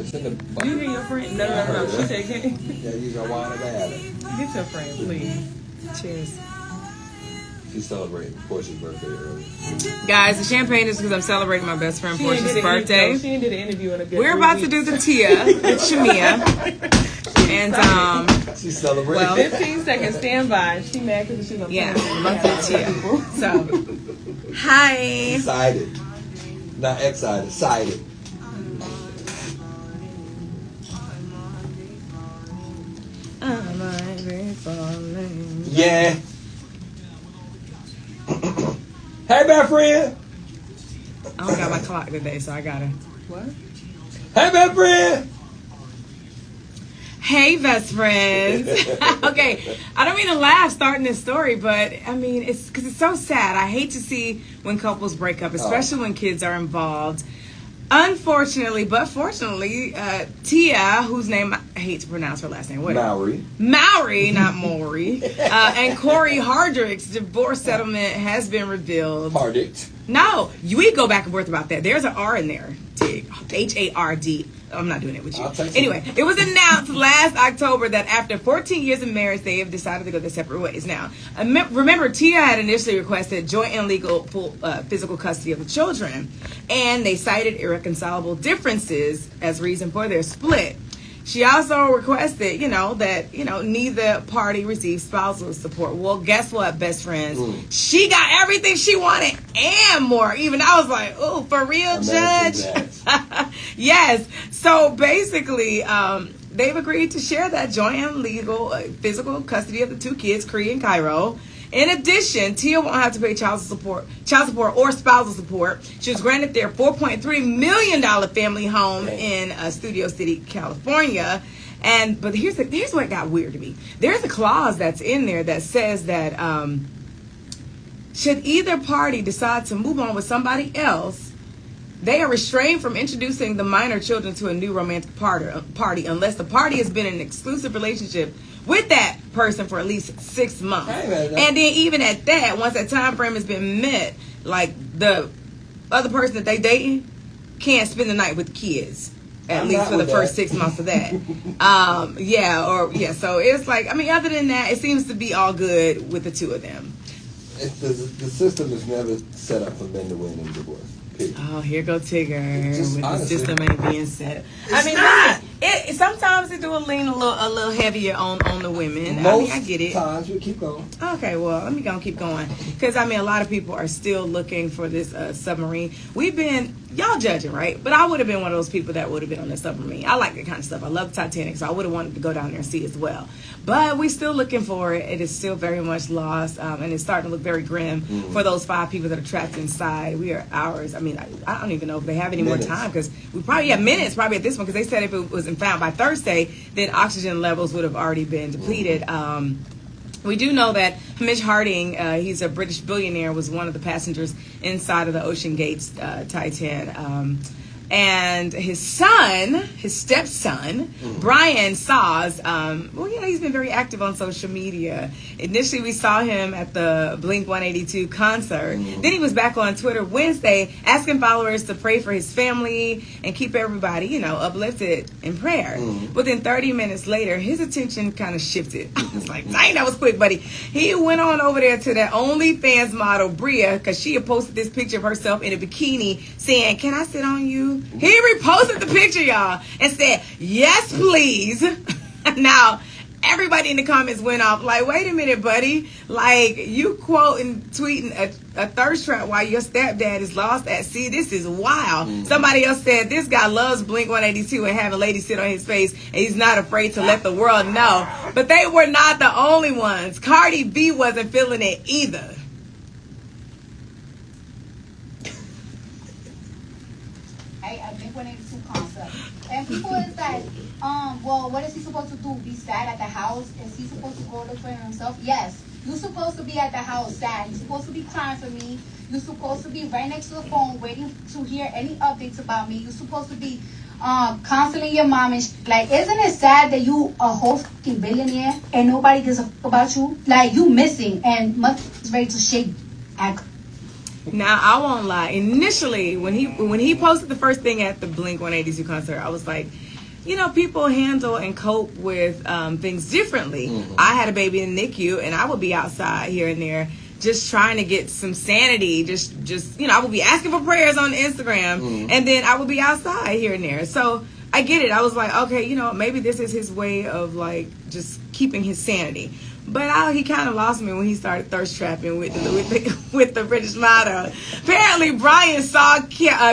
It's in the bucket. You hear your friend? No. She said, yeah, use your wine about it. Get your friend, please. Cheers. She's celebrating Portia's birthday early. Guys, the champagne is because I'm celebrating my best friend Portia's birthday. She did an interview in a good We're about to do the Tia with Shamea. And she's celebrating. Well, 15 seconds, stand by. She mad because she's on monthly Tia. So, hi. Excited. Not excited, excited. I might be falling. Yeah. Hey, best friend. I don't got my clock today, so I gotta. What? Hey, best friend. Hey, best friends. Okay, I don't mean to laugh starting this story, but I mean, it's because it's so sad. I hate to see when couples break up, especially when kids are involved. Unfortunately, but fortunately, Tia, whose name I hate to pronounce her last name, what? Maori, not Maury, and Corey Hardrick's divorce settlement has been revealed. Hardict. No, we go back and forth about that. There's an R in there. H-A-R-D. I'm not doing it with you. Anyway, it was announced last October that after 14 years of marriage, they have decided to go their separate ways. Now, remember, Tia had initially requested joint and legal physical custody of the children, and they cited irreconcilable differences as reason for their split. She also requested, that, neither party received spousal support. Well, guess what, best friends? She got everything she wanted and more. Even I was like, oh, for real, Judge? Yes. So basically, they've agreed to share that joint and legal physical custody of the two kids, Cree and Cairo. In addition, Tia won't have to pay child support or spousal support. She was granted their $4.3 million family home in Studio City, California. But here's what got weird to me. There's a clause that's in there that says that should either party decide to move on with somebody else, they are restrained from introducing the minor children to a new romantic party unless the party has been in an exclusive relationship with that person for at least 6 months. And then even at that, once that time frame has been met, like the other person that they dating can't spend the night with the kids. At least for the first 6 months of that. So it's like, other than that, it seems to be all good with the two of them. The system is never set up for men to win in divorce. Oh, here go Tigger with honestly, the system ain't being set. Sometimes it do lean a little heavier on the women. I get it. Times we keep going. Okay, well, let me go keep going because a lot of people are still looking for this submarine. Y'all judging, right? But I would have been one of those people that would have been on the submarine. I like that kind of stuff. I love the Titanic, so I would have wanted to go down there and see as well. But we're still looking for it. It is still very much lost, and it's starting to look very grim for those 5 people that are trapped inside. We are hours. I don't even know if they have any more time because we probably have minutes probably at this one because they said if it wasn't found by Thursday, then oxygen levels would have already been depleted. We do know that Hamish Harding, he's a British billionaire, was one of the passengers inside of the Ocean Gates Titan. And his stepson, Brian Saws, he's been very active on social media. Initially, we saw him at the Blink-182 concert. Then he was back on Twitter Wednesday asking followers to pray for his family and keep everybody, uplifted in prayer. Within 30 minutes later, his attention kind of shifted. I was like, dang, that was quick, buddy. He went on over there to that OnlyFans model, Bria, because she had posted this picture of herself in a bikini saying, "Can I sit on you?" He reposted the picture, y'all, and said, "Yes, please." Now, everybody in the comments went off like, wait a minute, buddy. Like, you quoting, tweeting a thirst trap while your stepdad is lost at sea. This is wild. Somebody else said, this guy loves Blink-182 and having ladies sit on his face, and he's not afraid to let the world know. But they were not the only ones. Cardi B wasn't feeling it either. A Blink-182 concert. And people is like, what is he supposed to do? Be sad at the house? Is he supposed to go look for himself? Yes. You're supposed to be at the house sad. You're supposed to be crying for me. You're supposed to be right next to the phone waiting to hear any updates about me. You're supposed to be counseling your mom. And like, isn't it sad that you a whole fucking billionaire and nobody gives a fuck about you? Like, you missing and much is ready to shake. Now I won't lie. Initially, when he posted the first thing at the Blink-182 concert, I was like, you know, people handle and cope with things differently. Mm-hmm. I had a baby in the NICU, and I would be outside here and there just trying to get some sanity. Just you know, I would be asking for prayers on Instagram, and then I would be outside here and there. So I get it. I was like, okay, you know, maybe this is his way of like just keeping his sanity. But he kind of lost me when he started thirst trapping with the British motto. Apparently, Brian saw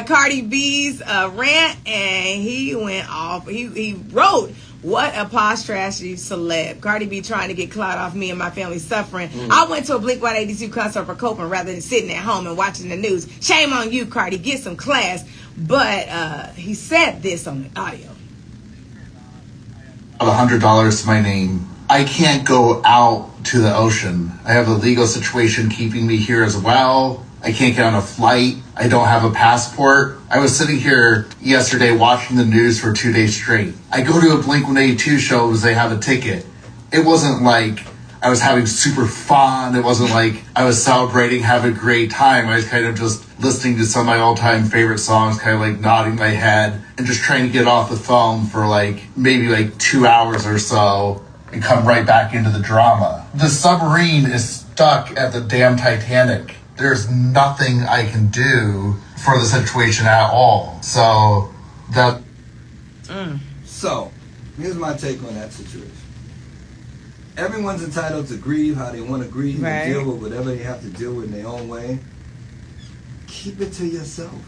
Cardi B's rant and he went off. He wrote, "What a posh trashy celeb. Cardi B trying to get clout off me and my family suffering. I went to a Blink-182 concert for coping rather than sitting at home and watching the news. Shame on you, Cardi. Get some class." But he said this on the audio. $100 to my name. I can't go out to the ocean. I have a legal situation keeping me here as well. I can't get on a flight. I don't have a passport. I was sitting here yesterday watching the news for 2 days straight. I go to a Blink-182 show because they have a ticket. It wasn't like I was having super fun. It wasn't like I was celebrating, having a great time. I was kind of just listening to some of my all-time favorite songs, kind of like nodding my head and just trying to get off the phone for like maybe like 2 hours or so and come right back into the drama. The submarine is stuck at the damn Titanic. There's nothing I can do for the situation at all. So that... So, here's my take on that situation. Everyone's entitled to grieve how they want to grieve and deal with whatever they have to deal with in their own way. Keep it to yourself.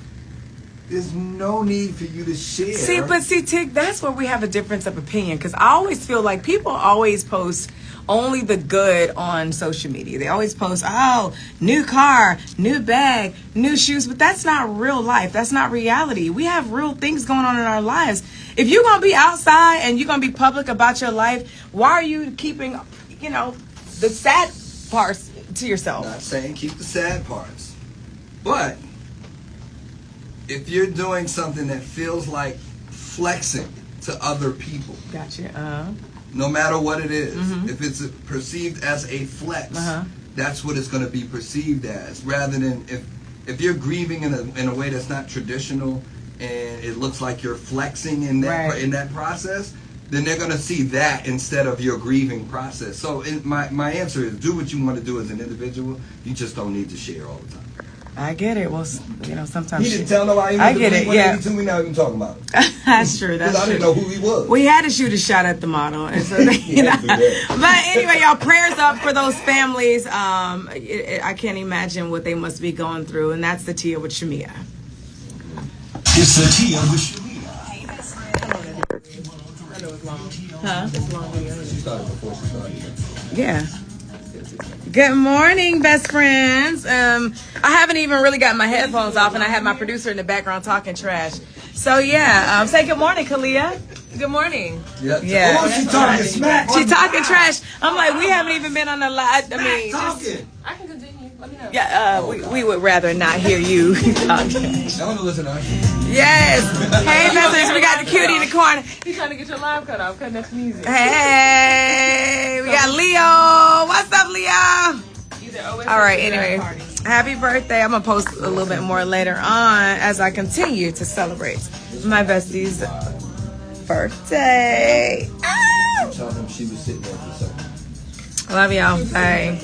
There's no need for you to share. See, Tig, that's where we have a difference of opinion. Because I always feel like people always post only the good on social media. They always post, oh, new car, new bag, new shoes. But that's not real life. That's not reality. We have real things going on in our lives. If you're going to be outside and you're going to be public about your life, why are you keeping, you know, the sad parts to yourself? I'm not saying keep the sad parts. But if you're doing something that feels like flexing to other people, gotcha. No matter what it is, if it's perceived as a flex, that's what it's going to be perceived as. Rather than if you're grieving in a way that's not traditional and it looks like you're flexing in that in that process, then they're going to see that instead of your grieving process. So my answer is do what you want to do as an individual. You just don't need to share all the time. I get it. Well, you know, sometimes he didn't tell nobody. I get it. Yeah, we not even talking about it. That's true. That's true. I didn't know who he was. We had to shoot a shot at the model, and so you know. But anyway, y'all, prayers up for those families. I can't imagine what they must be going through, and that's the Tia with Shamea. It's the Tia with Shamea. I know it's long. Huh? It's long video. She started before she started. Yeah. Good morning, best friends. I haven't even really got my headphones off, and I have my producer in the background talking trash. So yeah, say good morning, Kalia. Good morning. Yeah. Oh, she's talking smack. She's talking trash. I'm like, we haven't even been on the live. I mean, talking. I can continue. Let me know. Yeah, we would rather not hear you talk trash. I want to listen to her. Yes. Hey, message. We got the cutie in the corner. He's trying to get your live cut off, cutting up the music. Hey, we got Leo. What's up, Leo? All right, anyway, happy birthday. I'm going to post a little bit more later on as I continue to celebrate my bestie's birthday. Tell him she was sitting there for a second. Love y'all. Bye.